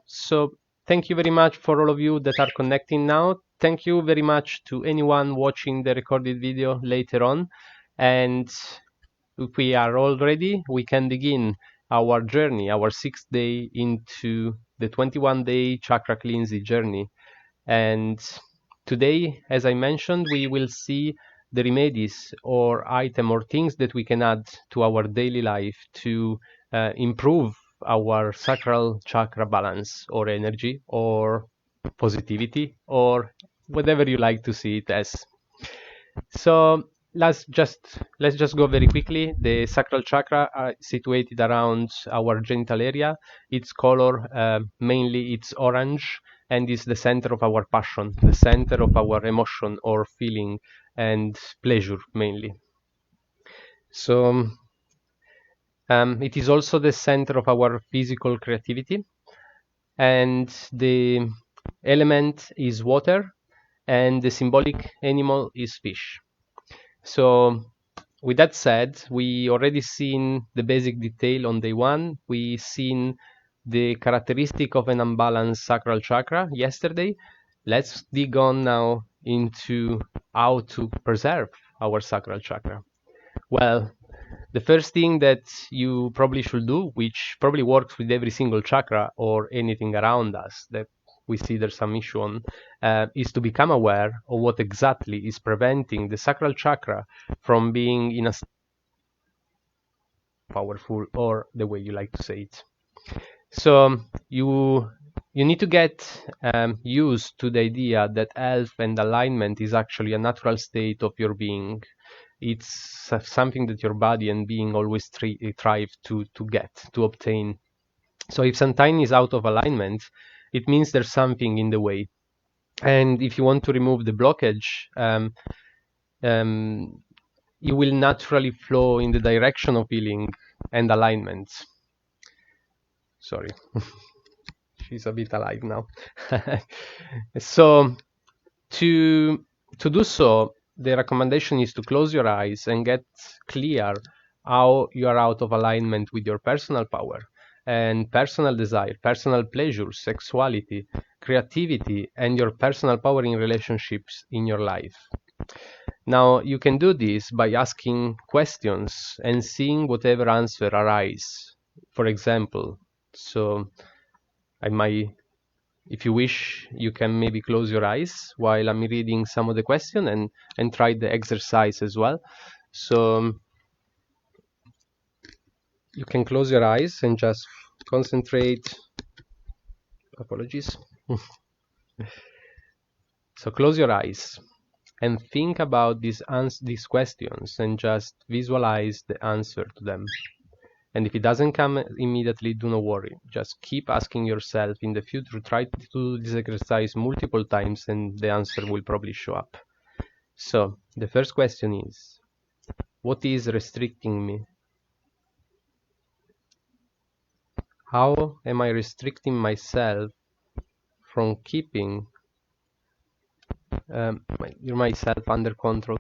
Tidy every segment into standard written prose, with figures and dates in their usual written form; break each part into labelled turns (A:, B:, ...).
A: So thank you very much for all of you that are connecting now. Thank you very much to anyone watching the recorded video later on. And if we are all ready, we can begin our journey, our 6th day into the 21-day chakra cleansing journey. And today, as I mentioned, we will see the remedies or item or things that we can add to our daily life to improve our sacral chakra balance or energy or positivity or whatever you like to see it as. So let's just go very quickly. The sacral chakra are situated around our genital area. Its color mainly it's orange and is the center of our passion, the center of our emotion or feeling and pleasure mainly. So it is also the center of our physical creativity, and the element is water, and the symbolic animal is fish. So with that said, we already seen the basic detail on day one. We seen the characteristic of an unbalanced sacral chakra yesterday. Let's dig on now into how to preserve our sacral chakra. Well, the first thing that you probably should do, which probably works with every single chakra or anything around us that we see there's some issue on, is to become aware of what exactly is preventing the sacral chakra from being in a powerful, or the way you like to say it. So you need to get used to the idea that health and alignment is actually a natural state of your being. It's something that your body and being always strive to get, to obtain. So if something is out of alignment, it means there's something in the way. And if you want to remove the blockage, you will naturally flow in the direction of healing and alignment. Sorry. She's a bit alive now. So to do so, the recommendation is to close your eyes and get clear how you are out of alignment with your personal power and personal desire, personal pleasure, sexuality, creativity, and your personal power in relationships in your life. Now, you can do this by asking questions and seeing whatever answer arise. For example, so I might, if you wish, you can maybe close your eyes while I'm reading some of the question and try the exercise as well. So you can close your eyes and just concentrate. Apologies. So close your eyes and think about these questions and just visualize the answer to them. And if it doesn't come immediately, do not worry. Just keep asking yourself in the future. Try to do this exercise multiple times and the answer will probably show up. So the first question is, what is restricting me? How am I restricting myself from keeping myself under control?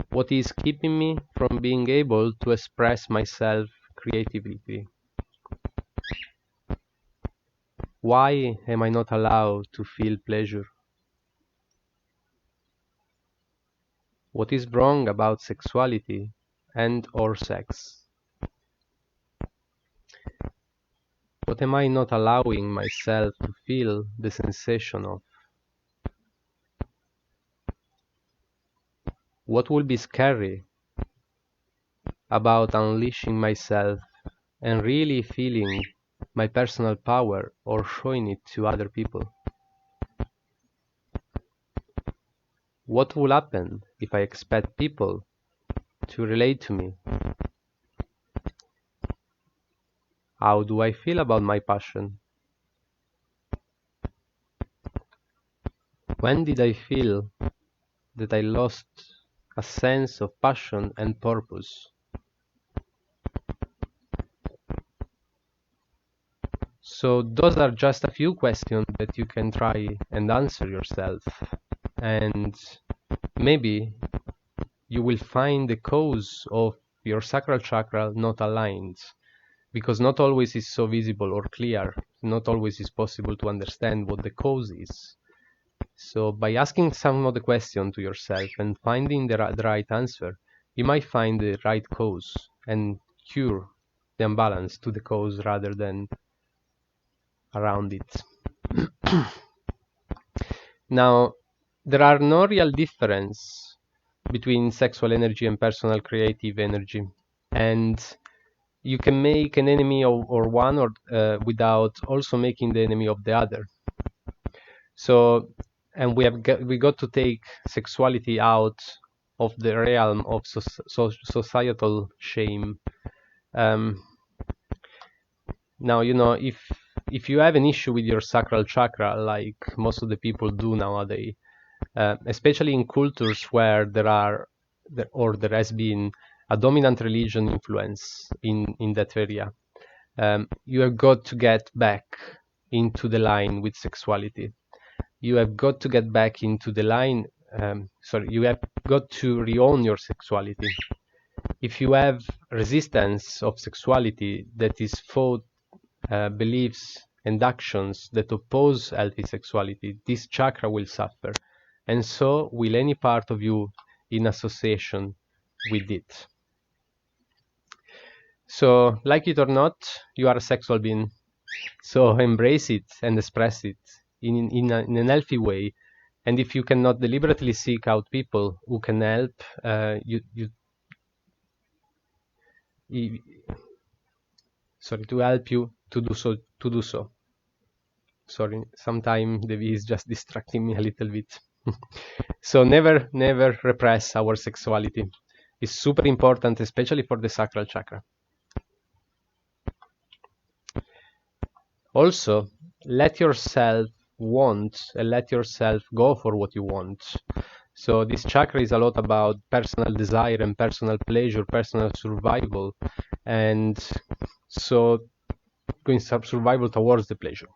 A: What is keeping me from being able to express myself creatively? Why am I not allowed to feel pleasure? What is wrong about sexuality and or sex? What am I not allowing myself to feel the sensation of? What will be scary about unleashing myself and really feeling my personal power or showing it to other people? What will happen if I expect people to relate to me? How do I feel about my passion? When did I feel that I lost a sense of passion and purpose? So those are just a few questions that you can try and answer yourself, and maybe you will find the cause of your sacral chakra not aligned, because not always is so visible or clear, not always is possible to understand what the cause is. So by asking some of the question to yourself and finding the right answer, you might find the right cause and cure the imbalance to the cause rather than around it. Now, there are no real difference between sexual energy and personal creative energy, and you can make an enemy or one or without also making the enemy of the other. So, and we got to take sexuality out of the realm of societal shame. Now, you know, if you have an issue with your sacral chakra, like most of the people do nowadays, especially in cultures where there has been a dominant religion influence in that area, you have got to get back into the line with sexuality. You have got to get back into the line. You have got to re-own your sexuality. If you have resistance of sexuality that is fought beliefs and actions that oppose healthy sexuality, this chakra will suffer, and so will any part of you in association with it. So, like it or not, you are a sexual being. So embrace it and express it in an healthy way. And if you cannot deliberately seek out people who can help to help you to do so. Sorry, sometimes the V is just distracting me a little bit. So never repress our sexuality. It's super important, especially for the sacral chakra. Also, let yourself want and let yourself go for what you want. So this chakra is a lot about personal desire and personal pleasure, personal survival, and so going survival towards the pleasure.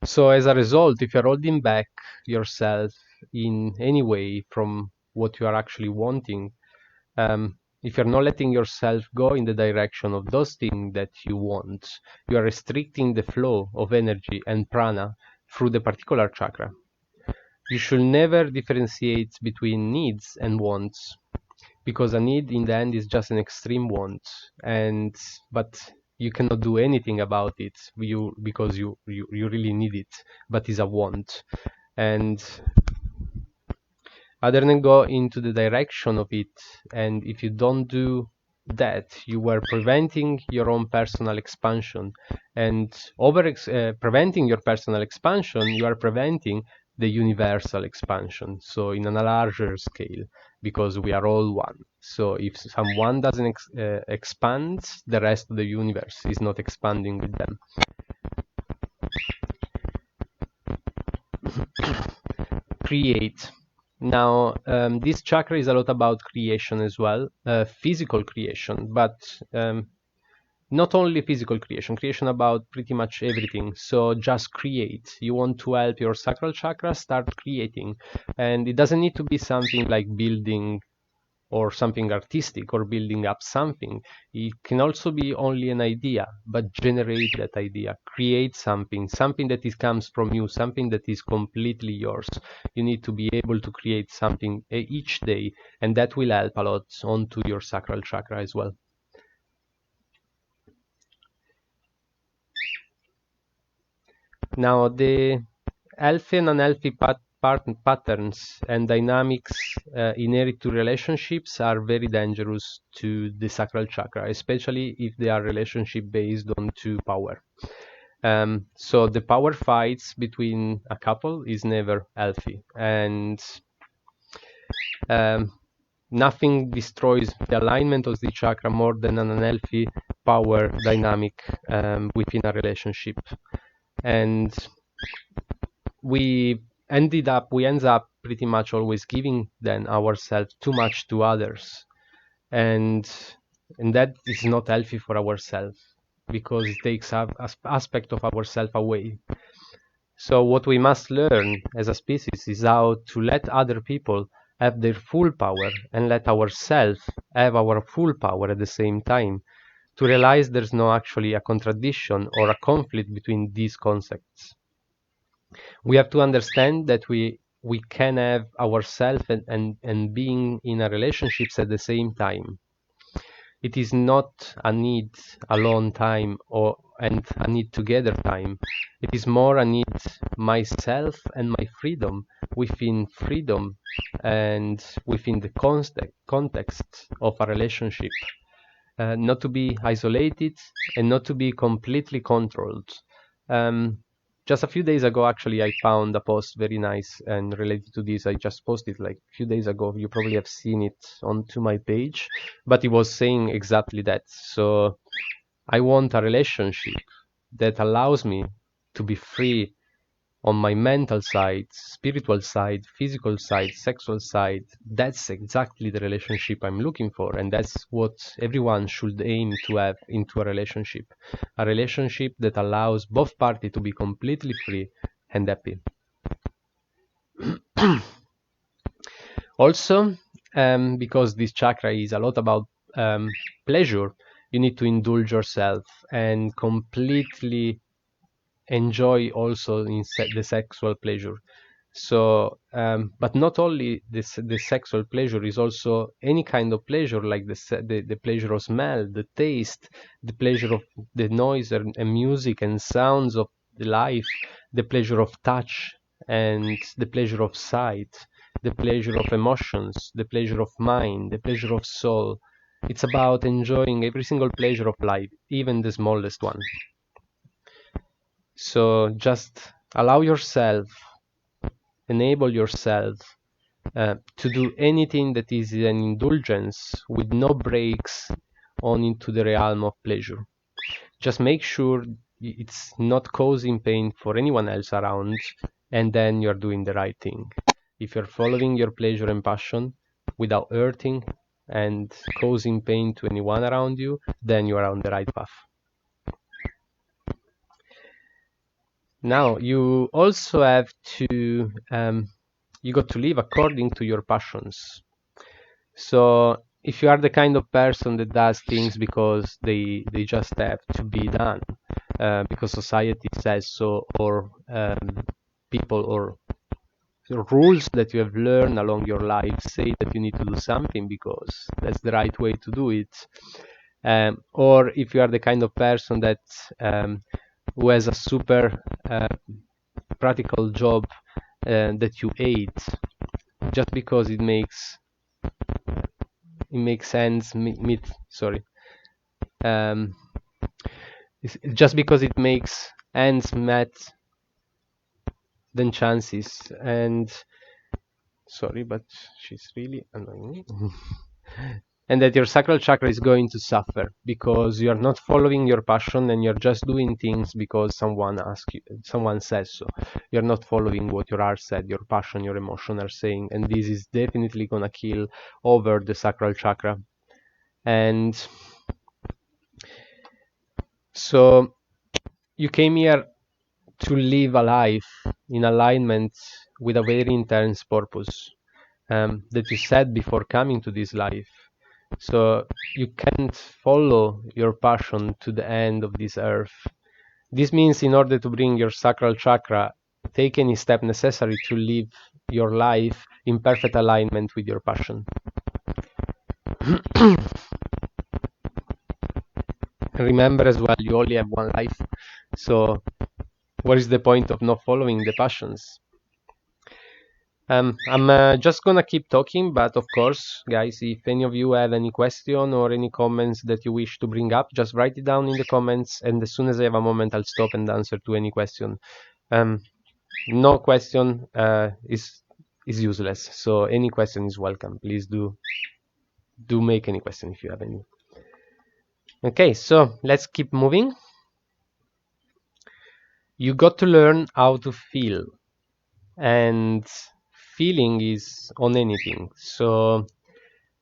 A: So as a result, if you're holding back yourself in any way from what you are actually wanting, if you're not letting yourself go in the direction of those things that you want, you are restricting the flow of energy and prana through the particular chakra. You should never differentiate between needs and wants, because a need in the end is just an extreme want, but you cannot do anything about it because you really need it, but it's a want. And other than go into the direction of it, and if you don't do that, you are preventing your own personal expansion, and preventing your personal expansion, you are preventing the universal expansion, so in a larger scale, because we are all one. So if someone doesn't expand, the rest of the universe is not expanding with them. Create. Now, this chakra is a lot about creation as well, physical creation, but not only physical creation about pretty much everything. So just create. You want to help your sacral chakra, start creating. And it doesn't need to be something like building or something artistic or building up something. It can also be only an idea, but generate that idea. Create something that comes from you, something that is completely yours. You need to be able to create something each day, and that will help a lot onto your sacral chakra as well. Now, the healthy and unhealthy patterns and dynamics inherent to relationships are very dangerous to the sacral chakra, especially if they are relationship based on power. So the power fights between a couple is never healthy, and nothing destroys the alignment of the chakra more than an unhealthy power dynamic within a relationship. And we end up pretty much always giving then ourselves too much to others, and that is not healthy for ourselves, because it takes an aspect of ourselves away. So what we must learn as a species is how to let other people have their full power and let ourselves have our full power at the same time. to realize there's no actually a contradiction or a conflict between these concepts. We have to understand that we can have ourselves and being in a relationships at the same time. It is not a need alone time and a need together time. It is more a need myself and my freedom within freedom and within the context of a relationship. Not to be isolated and not to be completely controlled. Just a few days ago, actually, I found a post very nice and related to this. I just posted like a few days ago. You probably have seen it onto my page, but it was saying exactly that. So I want a relationship that allows me to be free on my mental side, spiritual side, physical side, sexual side. That's exactly the relationship I'm looking for, and that's what everyone should aim to have into a relationship that allows both parties to be completely free and happy. Also, because this chakra is a lot about pleasure, you need to indulge yourself and completely enjoy also in the sexual pleasure. So, but not only the sexual pleasure, is also any kind of pleasure, like the pleasure of smell, the taste, the pleasure of the noise and music and sounds of the life, the pleasure of touch and the pleasure of sight, the pleasure of emotions, the pleasure of mind, the pleasure of soul. It's about enjoying every single pleasure of life, even the smallest one. So just allow yourself, enable yourself to do anything that is an indulgence with no breaks on into the realm of pleasure. Just make sure it's not causing pain for anyone else around, and then you're doing the right thing. If you're following your pleasure and passion without hurting and causing pain to anyone around you, then you are on the right path. Now, you also have to, you got to live according to your passions. So if you are the kind of person that does things because they just have to be done, because society says so, or people or rules that you have learned along your life say that you need to do something because that's the right way to do it, or if you are the kind of person that who has a super practical job that you hate just because it makes sense just because it makes ends met then chances, and sorry, but she's really annoying. And that your sacral chakra is going to suffer because you are not following your passion and you're just doing things because someone asks you, someone says so. You're not following what your heart said, your passion, your emotion are saying, and this is definitely gonna kill over the sacral chakra. And so you came here to live a life in alignment with a very intense purpose that you set before coming to this life. So you can't follow your passion to the end of this earth. This means in order to bring your sacral chakra, take any step necessary to live your life in perfect alignment with your passion. Remember as well, you only have one life. So what is the point of not following the passions? I'm just gonna keep talking, but of course, guys, if any of you have any question or any comments that you wish to bring up, just write it down in the comments, and as soon as I have a moment, I'll stop and answer to any question. No question is useless, so any question is welcome. Please do make any question if you have any. Okay, so let's keep moving. You got to learn how to feel, and feeling is on anything. So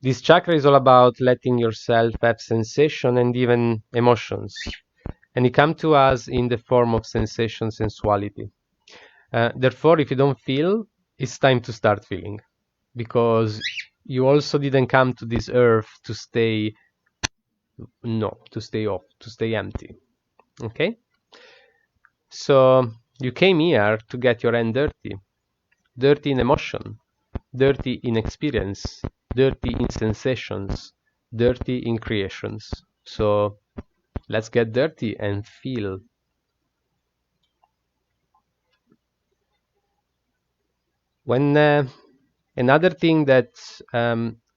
A: this chakra is all about letting yourself have sensation and even emotions, and it comes to us in the form of sensation, sensuality. Therefore, if you don't feel, it's time to start feeling, because you also didn't come to this earth to stay No, to stay off, to stay empty. Okay? So you came here to get your hand dirty. Dirty in emotion, dirty in experience, dirty in sensations, dirty in creations. So let's get dirty and feel. When another thing that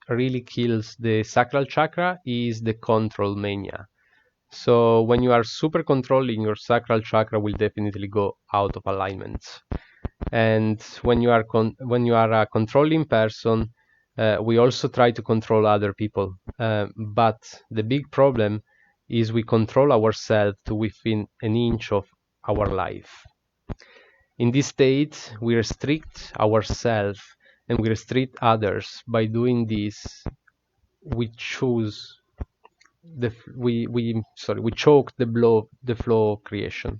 A: really kills the sacral chakra is the control mania. So when you are super controlling, your sacral chakra will definitely go out of alignment. And when you are a controlling person, we also try to control other people. But the big problem is we control ourselves to within an inch of our life. In this state, we restrict ourselves and we restrict others. By doing this, we choose we choke the flow of creation.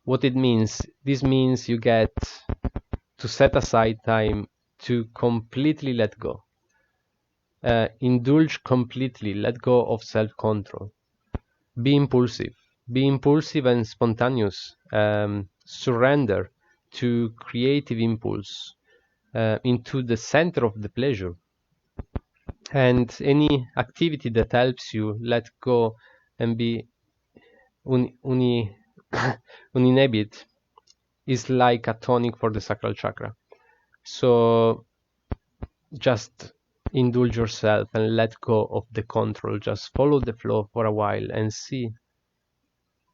A: What it means? This means you get to set aside time to completely let go. Indulge completely, let go of self-control. Be impulsive and spontaneous. Surrender to creative impulse, into the center of the pleasure. And any activity that helps you let go and be uninhibited is like a tonic for the sacral chakra. So just indulge yourself and let go of the control. Just follow the flow for a while and see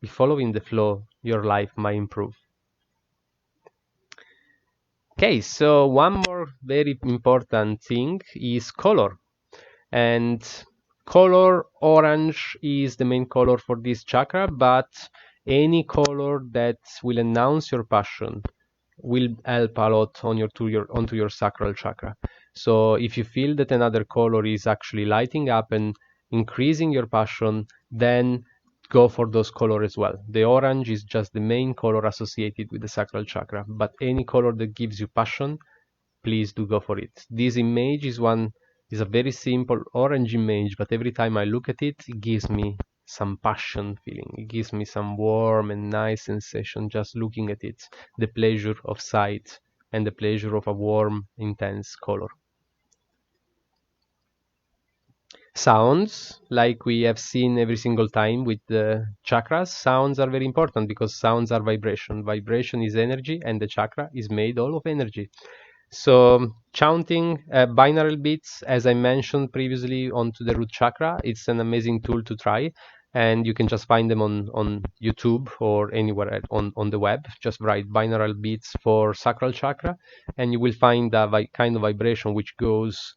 A: if following the flow your life might improve. Okay, so one more very important thing is color. And color orange is the main color for this chakra, but any color that will announce your passion will help a lot onto your sacral chakra. So if you feel that another color is actually lighting up and increasing your passion, then go for those colors as well. The orange is just the main color associated with the sacral chakra, but any color that gives you passion, please do go for it. This image is a very simple orange image, but every time I look at it, it gives me some passion feeling. It gives me some warm and nice sensation just looking at it. The pleasure of sight and the pleasure of a warm, intense color. Sounds, like we have seen every single time with the chakras, sounds are very important because sounds are vibration. Vibration is energy and the chakra is made all of energy. So chanting binaural beats, as I mentioned previously onto the root chakra, it's an amazing tool to try. And you can just find them on YouTube or anywhere on the web. Just write binaural beats for sacral chakra and you will find a kind of vibration which goes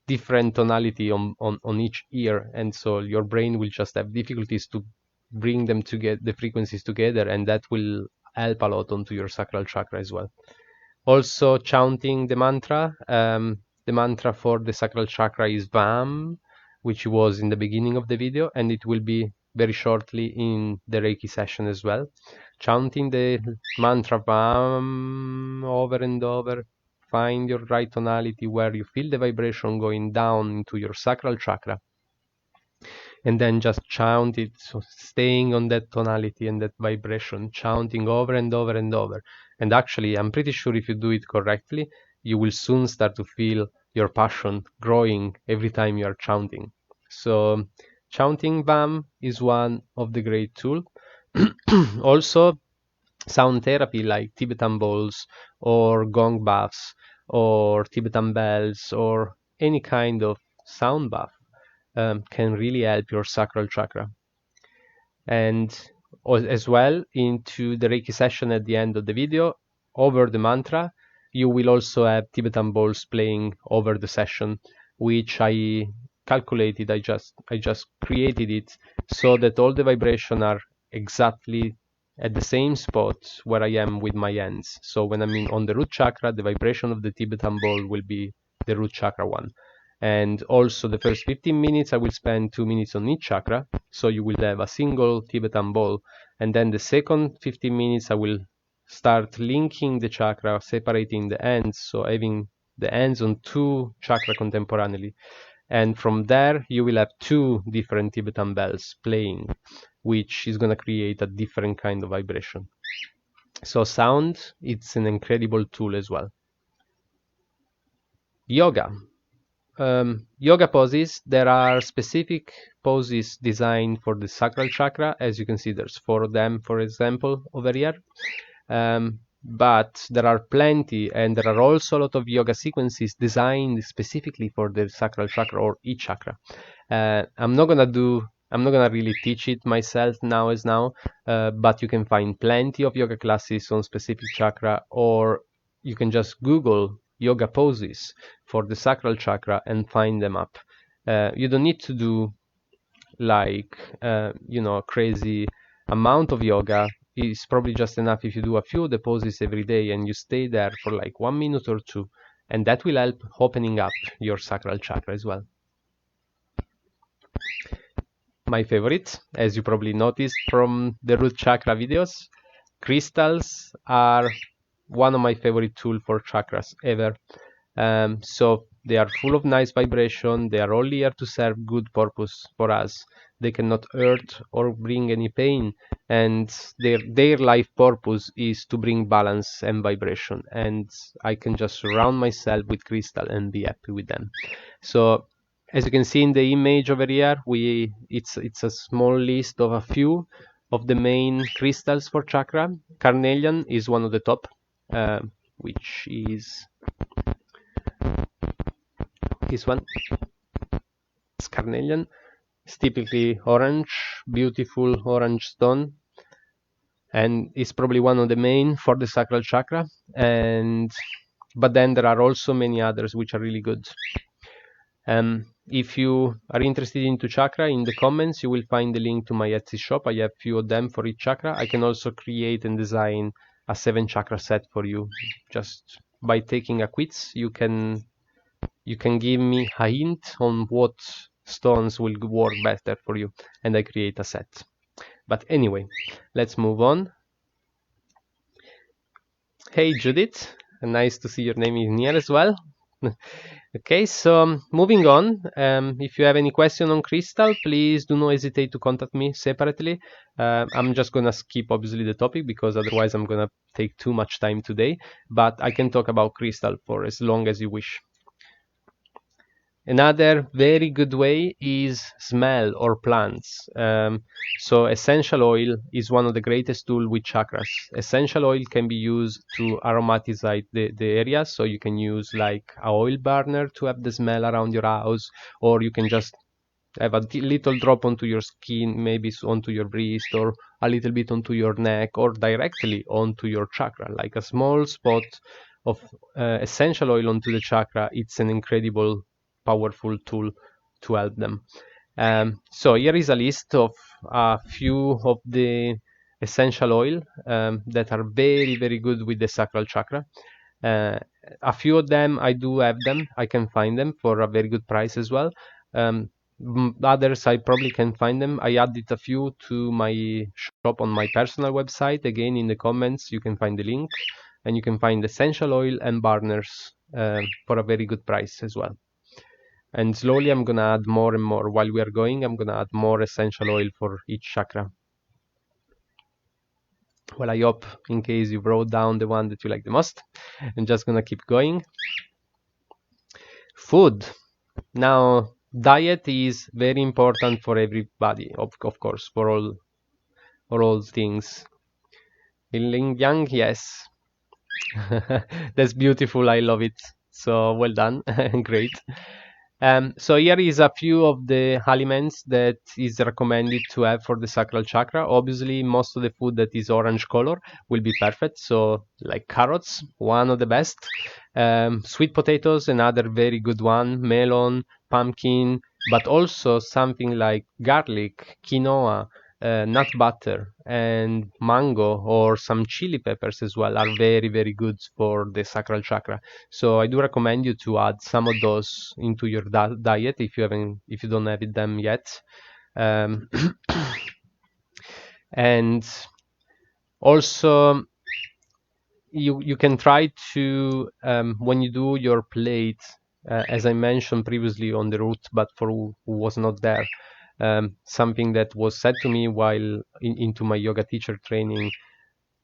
A: different tonality on each ear, and so your brain will just have difficulties to bring them together, the frequencies together, and that will help a lot onto your sacral chakra as well. Also chanting the mantra for the sacral chakra is VAM, which was in the beginning of the video, and it will be very shortly in the Reiki session as well. Chanting the mantra VAM over and over. Find your right tonality where you feel the vibration going down into your sacral chakra. And then just chant it, so staying on that tonality and that vibration, chanting over and over and over. And actually, I'm pretty sure if you do it correctly, you will soon start to feel your passion growing every time you are chanting. So chanting VAM is one of the great tools. Also, sound therapy like Tibetan bowls or gong baths or Tibetan bells or any kind of sound bath can really help your sacral chakra. And as well, into the Reiki session at the end of the video, over the mantra, you will also have Tibetan bowls playing over the session, which I calculated. I just created it so that all the vibration are exactly at the same spot where I am with my hands. So when I'm on the root chakra, the vibration of the Tibetan bowl will be the root chakra one. And also the first 15 minutes I will spend 2 minutes on each chakra, so you will have a single Tibetan bowl. And then the second 15 minutes I will start linking the chakra, separating the ends, so having the ends on 2 chakra contemporaneously. and from there you will have two different Tibetan bells playing, which is going to create a different kind of vibration. So sound, it's an incredible tool as well. Yoga. Yoga poses, there are specific poses designed for the sacral chakra. As you can see, there's 4 of them, for example, over here. But there are plenty, and there are also a lot of yoga sequences designed specifically for the sacral chakra or each chakra. I'm not gonna really teach it myself now, but you can find plenty of yoga classes on specific chakra, or you can just Google yoga poses for the sacral chakra and find them up. You don't need to do like a crazy amount of yoga. It's probably just enough if you do a few of the poses every day and you stay there for like 1 minute or two, and that will help opening up your sacral chakra as well. My favorite, as you probably noticed from the root chakra videos, crystals are one of my favorite tools for chakras ever. So they are full of nice vibration. They are all here to serve good purpose for us. They cannot hurt or bring any pain, and their life purpose is to bring balance and vibration. And I can just surround myself with crystal and be happy with them. So as you can see in the image over here, it's a small list of a few of the main crystals for chakra. Carnelian is one of the top, which is this one. It's carnelian. It's typically orange, beautiful orange stone, and it's probably one of the main for the sacral chakra. But then there are also many others which are really good. If you are interested into chakra, in the comments you will find the link to my Etsy shop. I have few of them for each chakra. I can also create and design a 7 chakra set for you. Just by taking a quiz, you can give me a hint on what stones will work better for you, and I create a set. But anyway, let's move on. Hey Judith, nice to see your name in here as well. Okay, so moving on. If you have any question on crystal, please do not hesitate to contact me separately. I'm just gonna skip obviously the topic because otherwise I'm gonna take too much time today, but I can talk about crystal for as long as you wish. Another very good way is smell or plants. So essential oil is one of the greatest tools with chakras. Essential oil can be used to aromatize the area. So you can use like a oil burner to have the smell around your house, or you can just have a little drop onto your skin, maybe onto your wrist, or a little bit onto your neck, or directly onto your chakra, like a small spot of essential oil onto the chakra. It's an incredible powerful tool to help them. So here is a list of a few of the essential oil that are very, very good with the sacral chakra. A few of them, I do have them. I can find them for a very good price as well. Others, I probably can find them. I added a few to my shop on my personal website. Again, in the comments, you can find the link, and you can find essential oil and burners for a very good price as well. And slowly I'm gonna add more and more. While we are going, I'm gonna add more essential oil for each chakra. Well, I hope in case you wrote down the one that you like the most. I'm just gonna keep going. Food. Now, diet is very important for everybody, of course, for all things. Yin Yang, yes. That's beautiful. I love it. So well done. Great. So here is a few of the aliments that is recommended to have for the sacral chakra. Obviously, most of the food that is orange color will be perfect. So like carrots, one of the best. Sweet potatoes, another very good one. Melon, pumpkin, but also something like garlic, quinoa, nut butter, and mango or some chili peppers as well are very, very good for the sacral chakra. So I do recommend you to add some of those into your diet if you don't have them yet. And also you can try to when you do your plate, as I mentioned previously on the route, but for who was not there, something that was said to me while into my yoga teacher training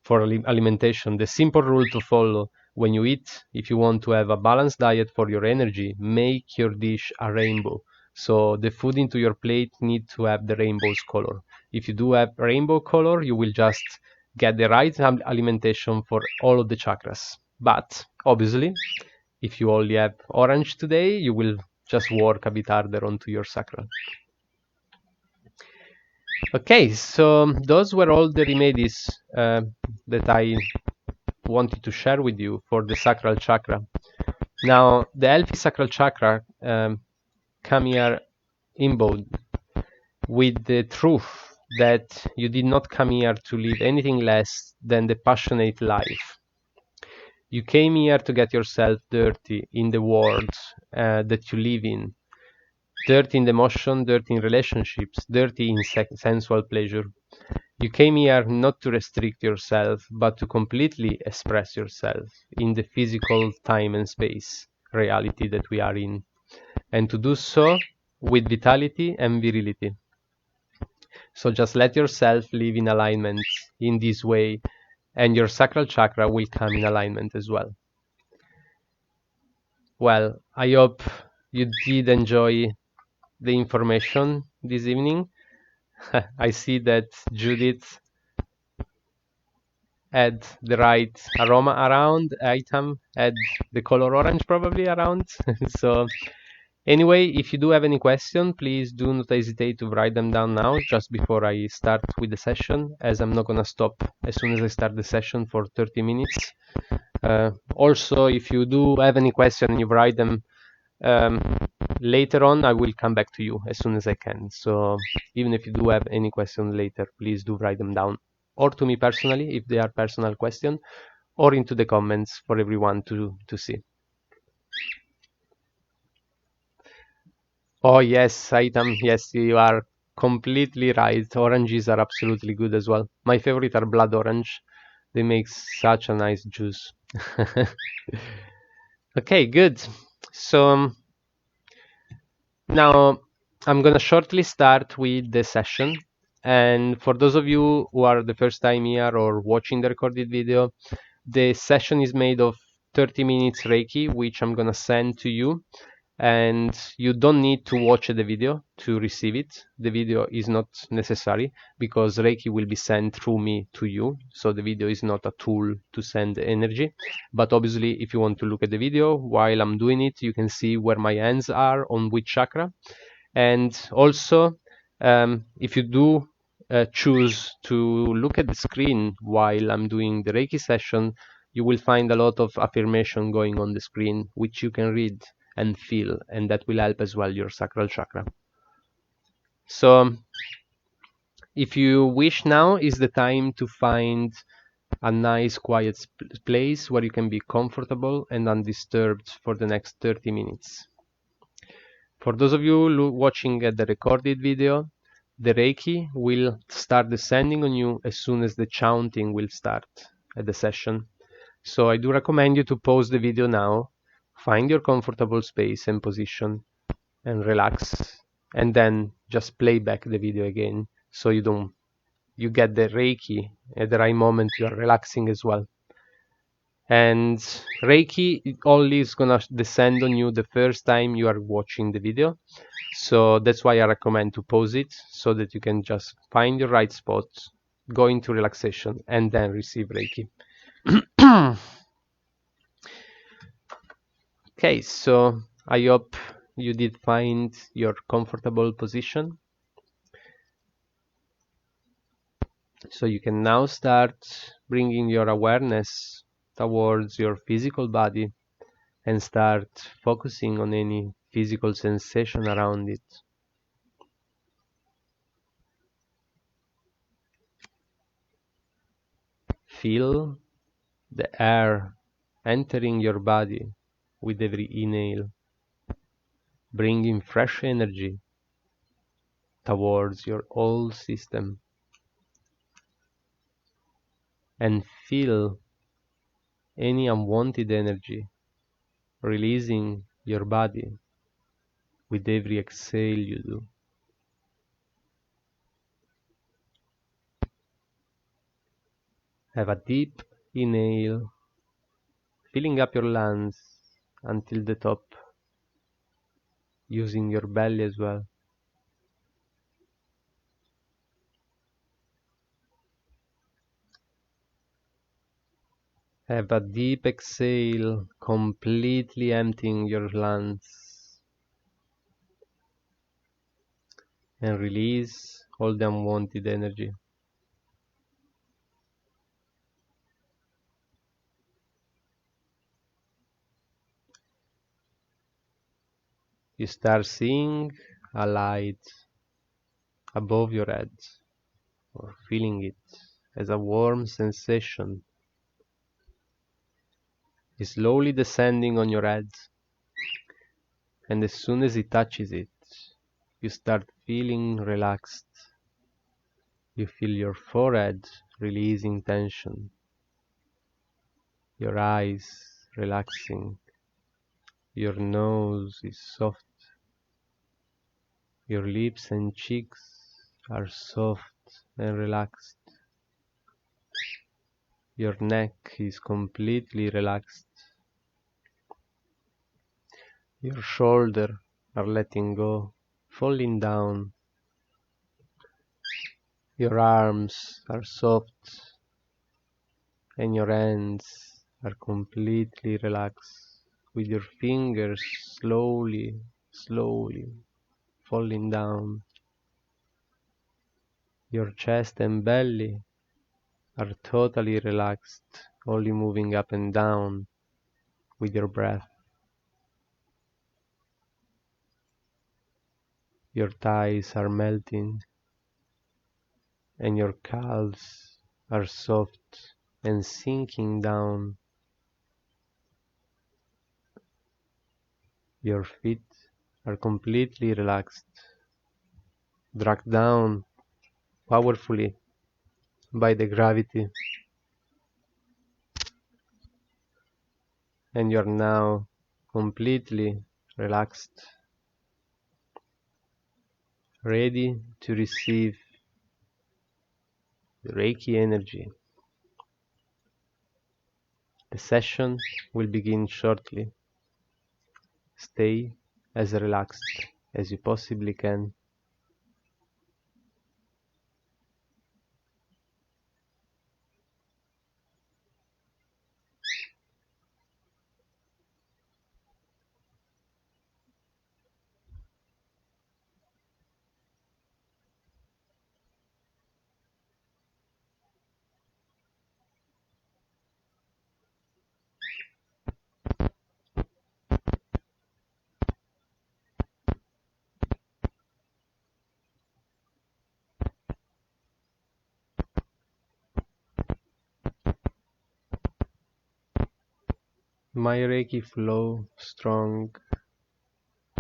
A: for alimentation. The simple rule to follow when you eat, if you want to have a balanced diet for your energy, make your dish a rainbow. So the food into your plate need to have the rainbow's color. If you do have rainbow color, you will just get the right alimentation for all of the chakras. But obviously, if you only have orange today, you will just work a bit harder onto your sacral. Okay, so those were all the remedies that I wanted to share with you for the sacral chakra. Now, the healthy sacral chakra come here embodied with the truth that you did not come here to live anything less than the passionate life. You came here to get yourself dirty in the world that you live in. Dirty in emotion, dirty in relationships, dirty in sensual pleasure. You came here not to restrict yourself, but to completely express yourself in the physical time and space reality that we are in, and to do so with vitality and virility. So just let yourself live in alignment in this way, and your sacral chakra will come in alignment as well. Well, I hope you did enjoy the information this evening. I see that Judith had the right aroma around, item had the color orange probably around. So anyway, if you do have any question, please do not hesitate to write them down now, just before I start with the session, as I'm not gonna stop as soon as I start the session for 30 minutes. Also, if you do have any question and you write them later on, I will come back to you as soon as I can. So even if you do have any question later, please do write them down, or to me personally if they are personal question, or into the comments for everyone to see. Oh yes, item. Yes, you are completely right. Oranges are absolutely good as well. My favorite are blood orange. They make such a nice juice. Okay, good. So now I'm gonna shortly start with the session. And for those of you who are the first time here or watching the recorded video, the session is made of 30 minutes Reiki, which I'm gonna send to you. And you don't need to watch the video to receive it. The video is not necessary because Reiki will be sent through me to you. So the video is not a tool to send energy. But obviously, if you want to look at the video while I'm doing it, you can see where my hands are on which chakra. And also, if you do choose to look at the screen while I'm doing the Reiki session, you will find a lot of affirmation going on the screen, which you can read and feel, and that will help as well your sacral chakra. So if you wish, now is the time to find a nice quiet place where you can be comfortable and undisturbed for the next 30 minutes. For those of you watching at the recorded video, the Reiki will start descending on you as soon as the chanting will start at the session. So I do recommend you to pause the video now, find your comfortable space and position, and relax, and then just play back the video again so you get the Reiki at the right moment. You are relaxing as well. And Reiki only is gonna descend on you the first time you are watching the video. So that's why I recommend to pause it so that you can just find your right spot, go into relaxation, and then receive Reiki. Okay, so I hope you did find your comfortable position. So you can now start bringing your awareness towards your physical body and start focusing on any physical sensation around it. Feel the air entering your body with every inhale, bringing fresh energy towards your whole system. And feel any unwanted energy releasing your body with every exhale you do. Have a deep inhale, filling up your lungs until the top, using your belly as well. Have a deep exhale, completely emptying your lungs, and release all the unwanted energy. You start seeing a light above your head, or feeling it as a warm sensation is slowly descending on your head, and as soon as it touches it, you start feeling relaxed. You feel your forehead releasing tension, your eyes relaxing, your nose is soft, your lips and cheeks are soft and relaxed, your neck is completely relaxed, your shoulders are letting go, falling down, your arms are soft, and your hands are completely relaxed, with your fingers slowly falling down. Your chest and belly are totally relaxed, only moving up and down with your breath. Your thighs are melting, and your calves are soft and sinking down. Your feet are completely relaxed, dragged down powerfully by the gravity, and you're now completely relaxed, ready to receive the Reiki energy. The session will begin shortly. Stay as relaxed as you possibly can. My Reiki flow strong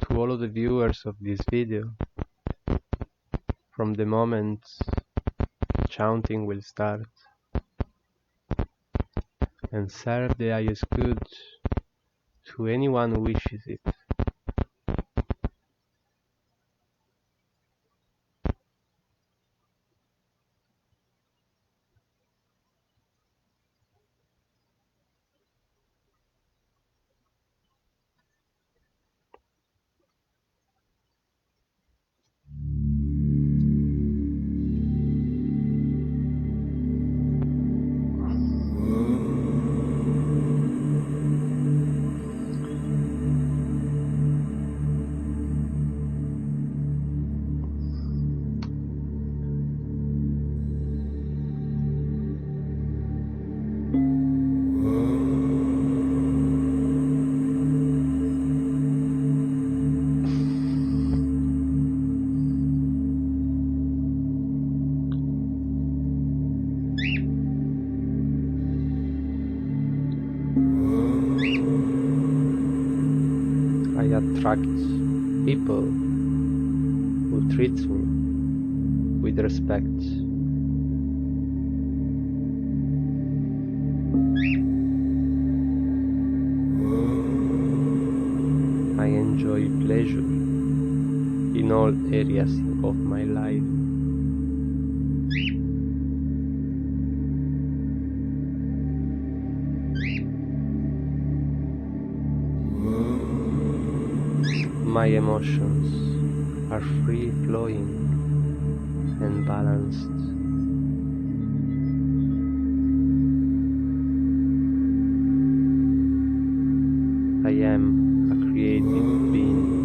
A: to all of the viewers of this video from the moment chanting will start, and serve the highest good to anyone who wishes it. I attract people who treat me with respect. enjoy pleasure in all areas of my life. My emotions are free flowing and balanced. I am a creative being.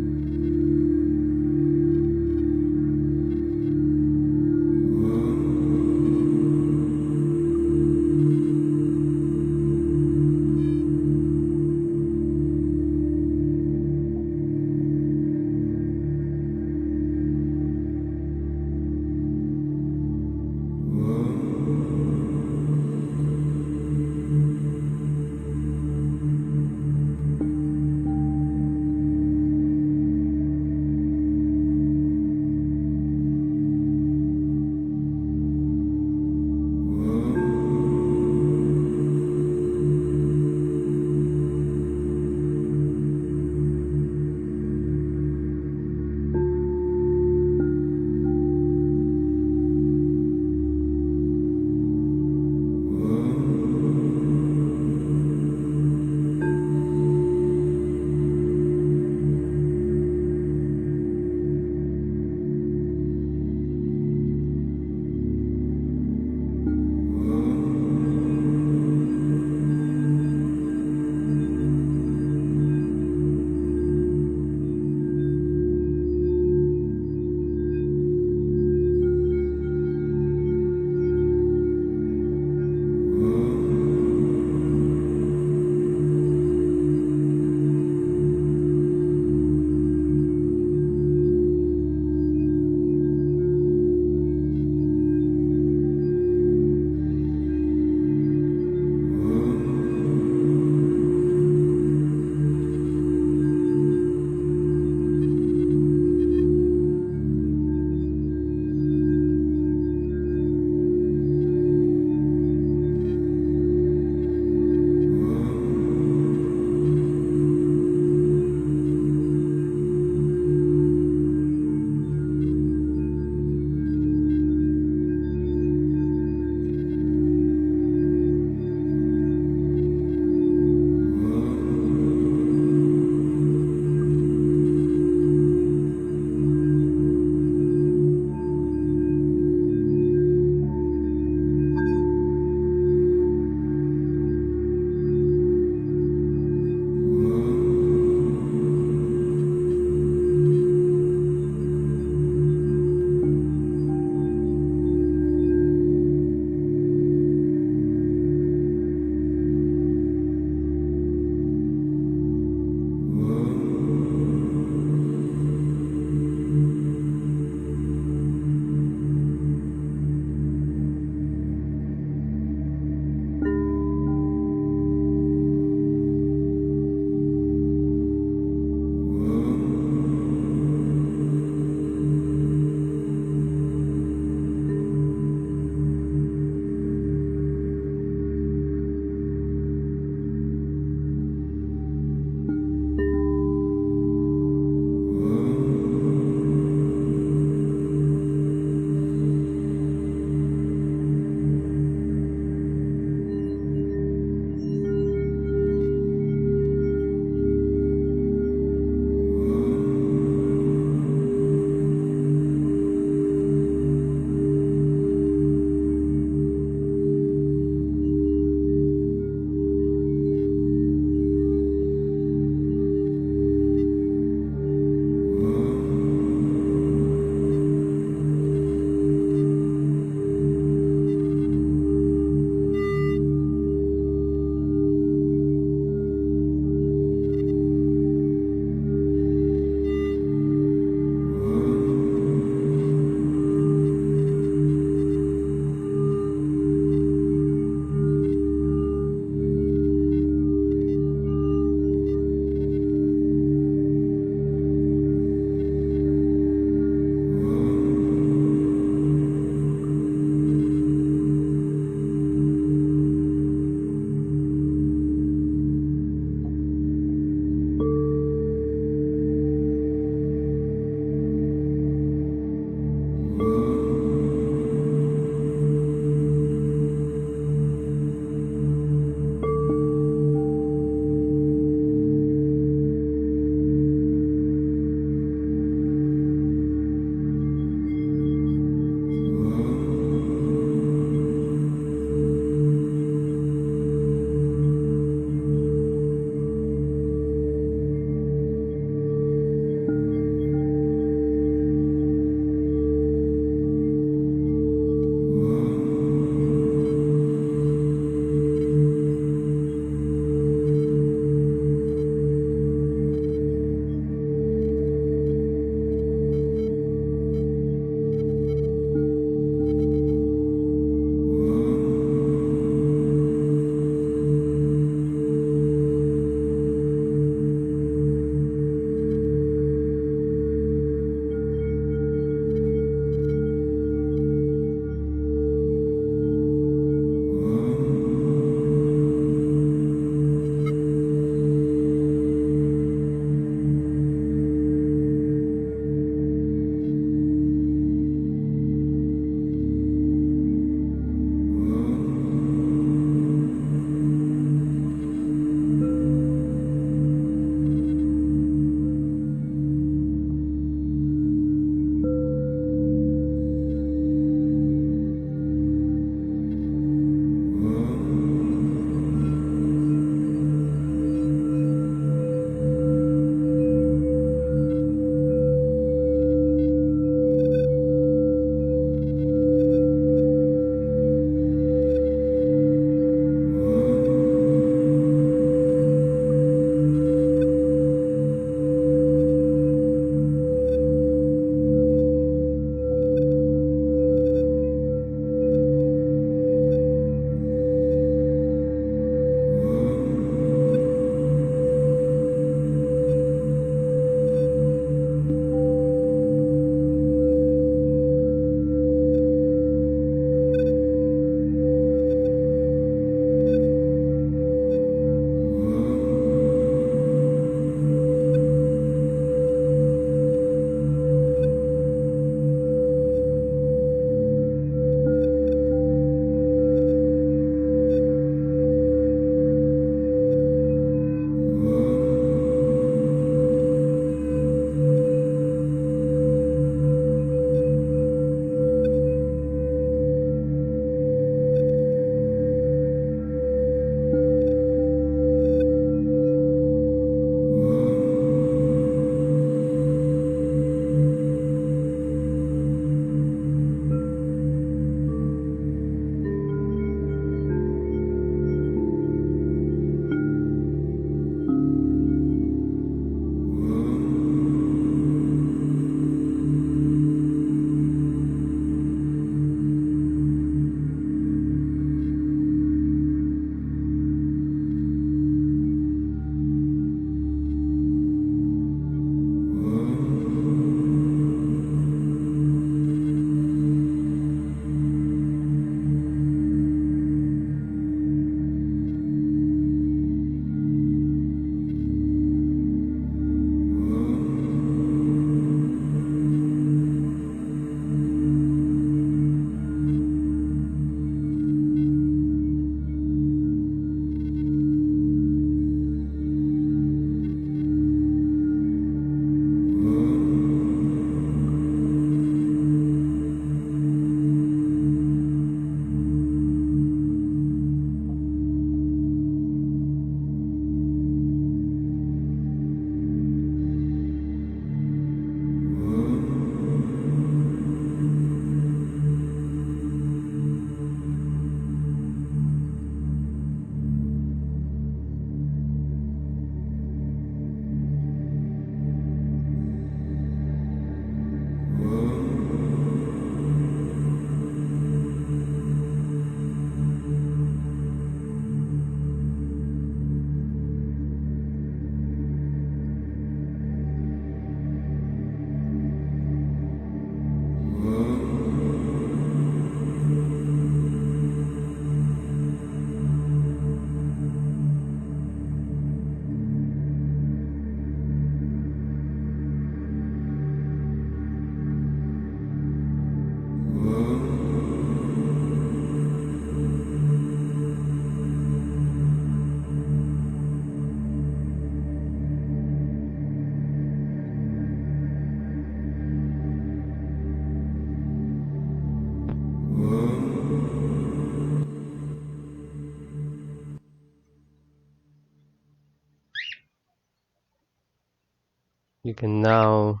A: You can now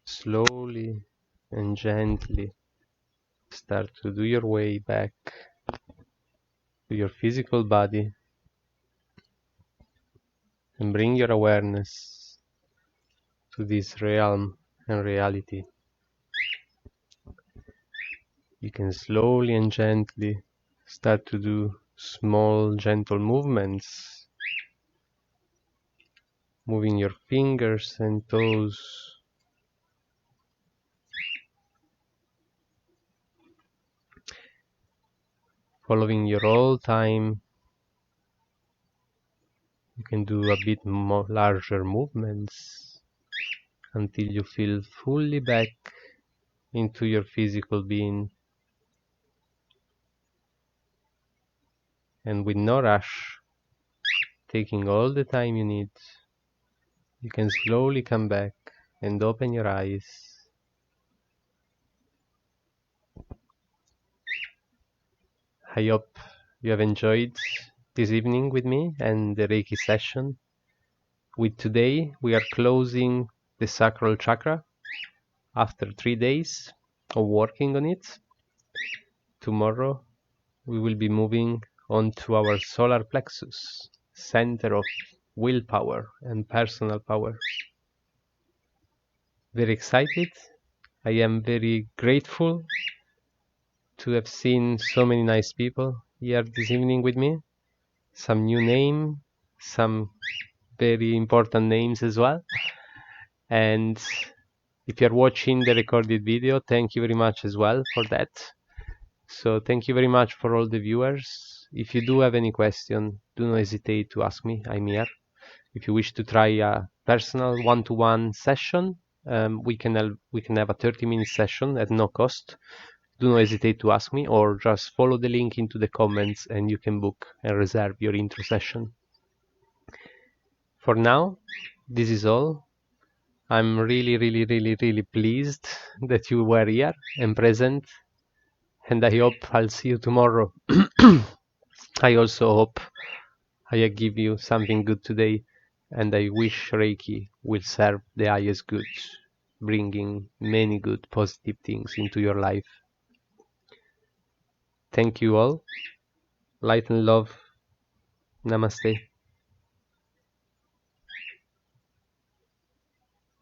A: slowly and gently start to do your way back to your physical body and bring your awareness to this realm and reality. You can slowly and gently start to do small, gentle movements, moving your fingers and toes, following your old time. You can do a bit more larger movements until you feel fully back into your physical being, and with no rush, taking all the time you need, you can slowly come back and open your eyes. I hope you have enjoyed this evening with me and the Reiki session. With today, we are closing the Sacral Chakra after 3 days of working on it. Tomorrow, we will be moving on to our solar plexus, center of willpower and personal power. Very excited. I am very grateful to have seen so many nice people here this evening with me. Some new name, some very important names as well. And if you're watching the recorded video, thank you very much as well for that. So thank you very much for all the viewers. If you do have any question, do not hesitate to ask me. I'm here. If you wish to try a personal one-to-one session, we can have a 30-minute session at no cost. Do not hesitate to ask me, or just follow the link into the comments and you can book and reserve your intro session. For now, this is all. I'm really pleased that you were here and present, and I hope I'll see you tomorrow. I also hope I give you something good today, and I wish Reiki will serve the highest good, bringing many good positive things into your life. Thank you all. Light and love. Namaste.